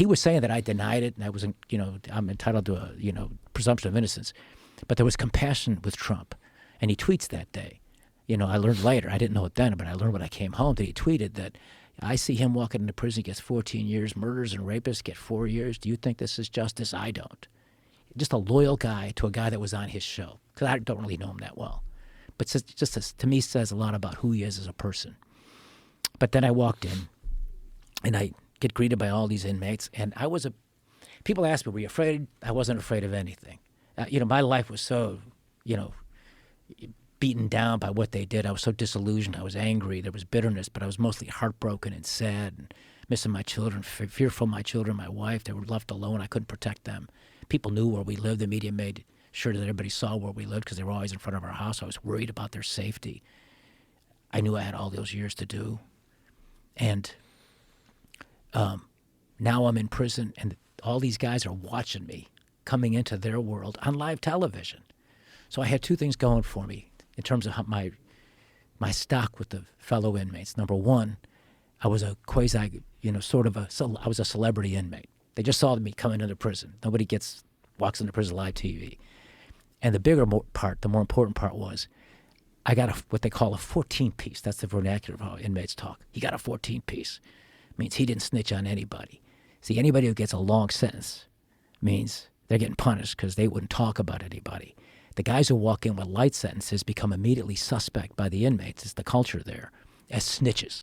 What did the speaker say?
he was saying that I denied it and I wasn't, I'm entitled to a, presumption of innocence. But there was compassion with Trump. And he tweets that day. I learned later, I didn't know it then, but I learned when I came home that he tweeted that I see him walking into prison, gets 14 years, murderers and rapists get 4 years. Do you think this is justice? I don't. Just a loyal guy to a guy that was on his show, because I don't really know him that well. But to me, says a lot about who he is as a person. But then I walked in, and I get greeted by all these inmates, and people ask me, were you afraid? I wasn't afraid of anything. My life was so, beaten down by what they did. I was so disillusioned. I was angry. There was bitterness, but I was mostly heartbroken and sad and missing my children, fearful of my children, my wife. They were left alone. I couldn't protect them. People knew where we lived. The media made sure that everybody saw where we lived because they were always in front of our house. I was worried about their safety. I knew I had all those years to do. And now I'm in prison, and all these guys are watching me coming into their world on live television. So I had two things going for me in terms of how my stock with the fellow inmates. Number one, I was a quasi, I was a celebrity inmate. They just saw me coming into prison. Nobody walks into prison live TV. And the bigger part, the more important part was, I got what they call a 14-piece. That's the vernacular of how inmates talk. He got a 14-piece. Means he didn't snitch on anybody. See, anybody who gets a long sentence means they're getting punished because they wouldn't talk about anybody. The guys who walk in with light sentences become immediately suspect by the inmates. It's the culture there as snitches.